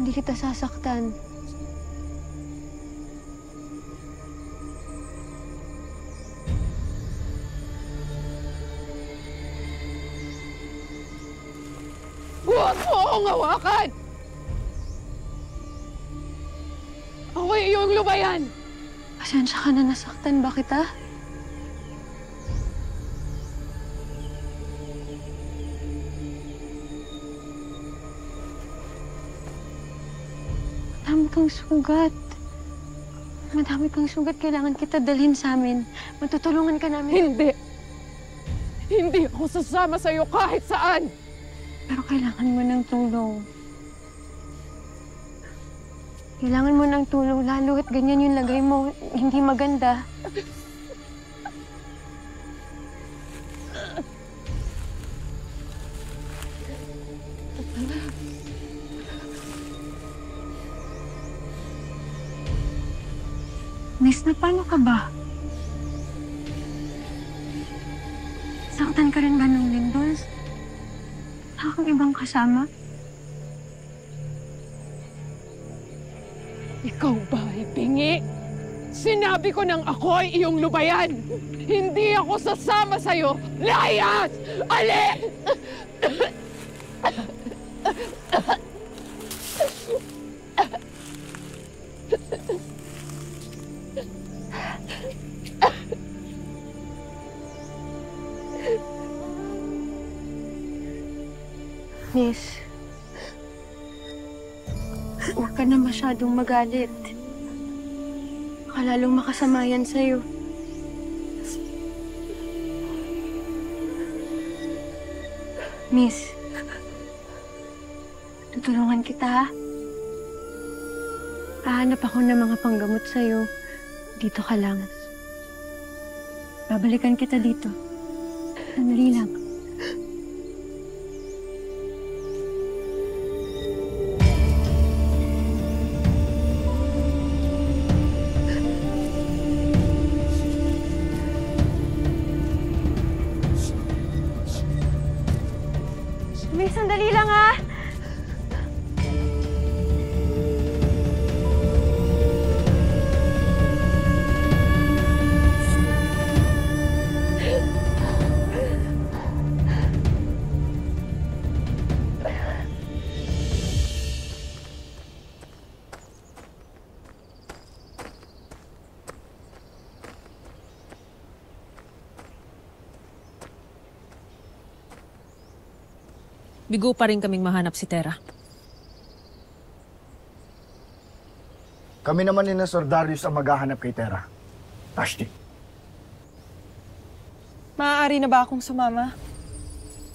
Hindi kita sasaktan. Huwag mo akong hawakan! Ako iyong lubayan! Pasensya ka na, nasaktan ba kita? Madami kang sugat. Madami kang sugat. Kailangan kita dalhin sa amin. Matutulungan ka namin. Hindi! Hindi ako sasama sa'yo kahit saan! Pero kailangan mo ng tulong. Kailangan mo ng tulong, lalo at ganyan yung lagay mo. Hindi maganda. Miss, na paano ka ba? Saktan ka rin ba ng Lindol? Wala kang ibang kasama? Ikaw ba ay bingi? Sinabi ko nang ako ay iyong lubayan! Hindi ako sasama sa'yo! Layas! Ali! Miss, huwag ka na masyadong magalit. Baka lalong makasama yan sa'yo. Miss, tutulungan kita, ha? Hahanap ako ng mga panggamot sa'yo. Dito ka lang. Babalikan kita dito. Sandali lang. Miss, sandali lang, ha? Bigo pa rin kaming mahanap si Tera. Kami naman ni na Sir Darius ang maghahanap kay Tera. Tashti. Maaari na ba akong sumama?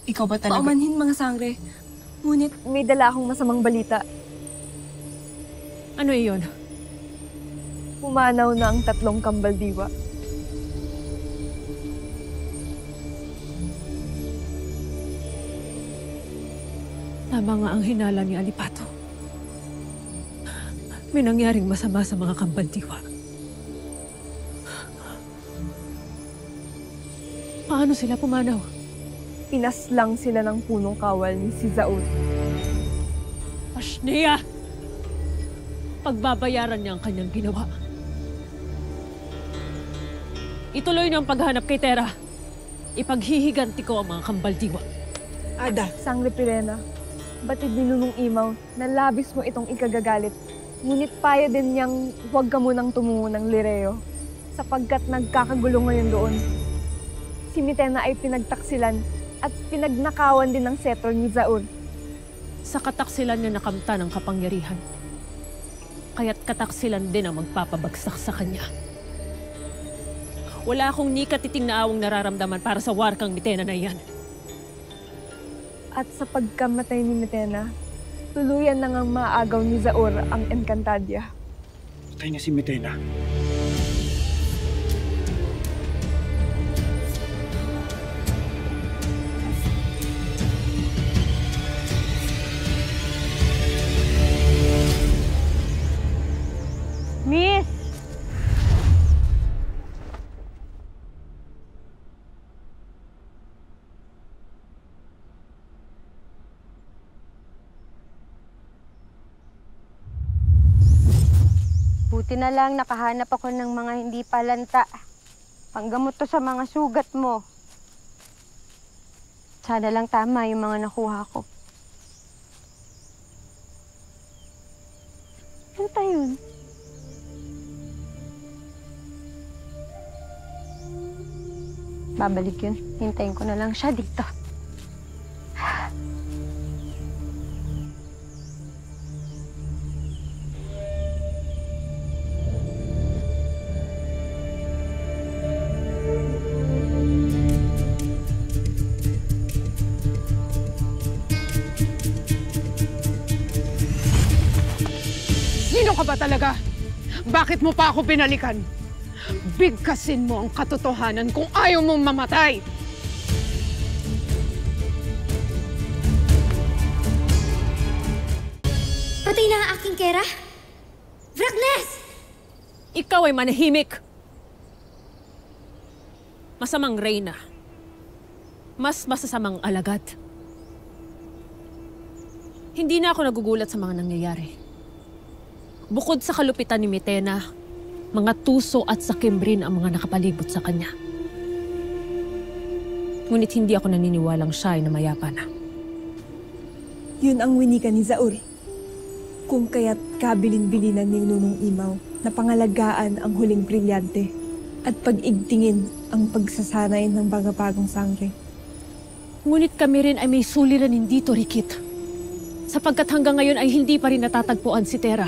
Ikaw ba talaga? Paumanhin mga sangre. Ngunit may dala akong masamang balita. Ano iyon? Pumanaw na ang 3 kambaldiwa. Tama nga ang hinala ni Alipato. May nangyaring masama sa mga kambaldiwa. Paano sila pumanaw? Pinaslang sila ng punong kawal ni si Zaun. Ashnia! Pagbabayaran niya ang kanyang ginawa. Ituloy niyo ang paghanap kay Tera. Ipaghihiganti ko ang mga kambaldiwa. Ada. Sangre Pirena, batid ni Nunong Imaw na labis mo itong ikagagalit. Ngunit payo din niyang huwag ka munang tumungo ng Lireo sapagkat nagkakagulo ngayon doon. Si Mitena ay pinagtaksilan at pinagnakawan din ng setro ni Zaun. Sa kataksilan niya nakamta ng kapangyarihan. Kaya't kataksilan din ang magpapabagsak sa kanya. Wala akong ni katiting na awang nararamdaman para sa warkang Mitena na iyan. At sa pagkamatay ni Mitena, tuluyan na ngang maagaw ni Zaur ang Encantadia. Patay na si Mitena. Miss! Buti na lang nakahanap ako ng mga hindi palanta. Panggamot to sa mga sugat mo. Sana lang tama yung mga nakuha ko. Ano tayo yun? Babalik yun. Hintayin ko na lang siya dito. Sino ka ba talaga? Bakit mo pa ako binalikan? Bigkasin mo ang katotohanan kung ayaw mong mamatay! Patay na ang aking Kera? Vraknes! Ikaw ay manahimik. Masamang reyna. Mas masasamang alagad. Hindi na ako nagugulat sa mga nangyayari. Bukod sa kalupitan ni Mitena, mga tuso at sakim rin ang mga nakapalibot sa kanya. Ngunit hindi ako naniniwalang siya ay namayapa na. Yun ang winika ni Zaur. Kung kaya't kabilin-bilinan ni Nunong Imaw na pangalagaan ang huling brilyante at pag-igtingin ang pagsasanay ng bagong sangre. Ngunit kami rin ay may suliranin dito, Rikit. Sapagkat hanggang ngayon ay hindi pa rin natatagpuan si Tera.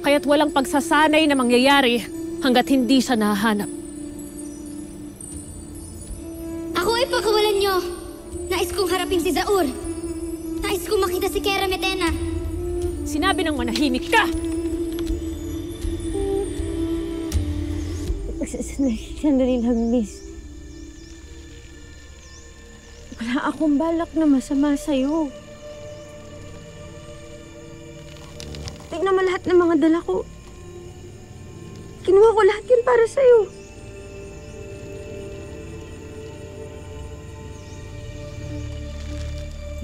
Kaya't walang pagsasanay na mangyayari hanggat hindi siya nahahanap. Ako ay pagkawalan nyo. Nais kong harapin si Zaur. Nais kong makita si Kera Metena. Sinabi ng manahimik ka! Sandali lang, miss. Wala akong balak na masama sa'yo. Tignan mo lahat ng mga dala ko. Kinuha ko lahat yun para sa'yo.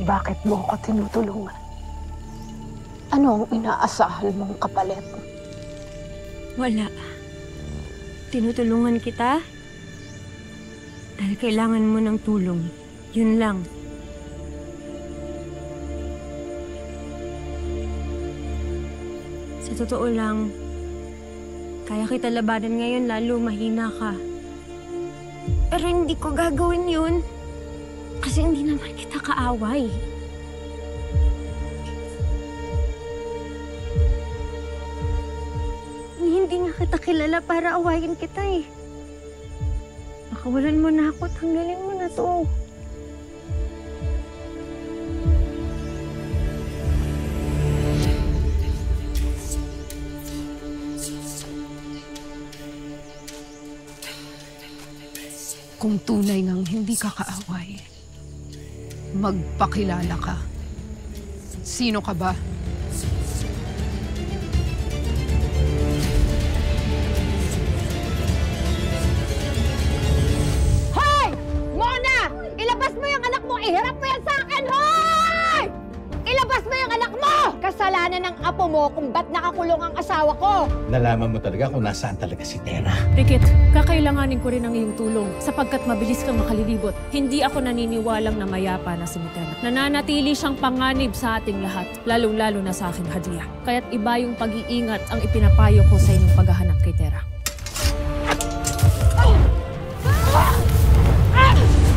Bakit mo ako tinutulungan? Ano ang inaasahan mong kapalit? Wala. Tinutulungan kita dahil kailangan mo ng tulong. Yun lang. Sa totoo lang, kaya kita labanan ngayon lalo mahina ka. Pero hindi ko gagawin yun. Kasi hindi naman kita kaaway. Hindi nga kita kilala para awayin kita eh. Pakawalan mo na ako at hanggalin mo na to. Kung tunay ngang hindi ka kaaway, magpakilala ka. Sino ka ba? Hoy! Mona! Ilabas mo yung anak mo! Iharap mo yan sa akin! Hoy! Ilabas mo yung anak mo! Kasalanan ng apo mo kung ba't nakakulong ang asawa ko! Nalaman mo talaga kung nasaan talaga si Tera. Rikit, kakailanganin ko rin ang iyong tulong sapagkat mabilis kang makalilibot. Hindi ako naniniwalang na mayapa na si Mitena. Nananatili siyang panganib sa ating lahat, lalong-lalo na sa aking Hadia. Kaya't iba yung pag-iingat ang ipinapayo ko sa inyong paghahanap kay Tera.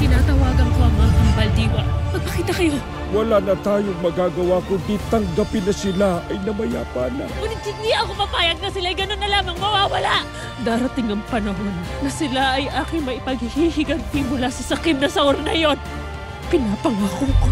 Tinatawagan ko ang mga kambaldiwa. Magpakita kayo. Wala na tayong magagawa kundi tanggapin na sila ay namayapa na. Ngunit hindi ako papayag na sila'y ganun na lamang mawawala. Darating ang panahon na sila ay aking maipaghihiganti mula sa sakim na saor na yon. Pinapangako ko.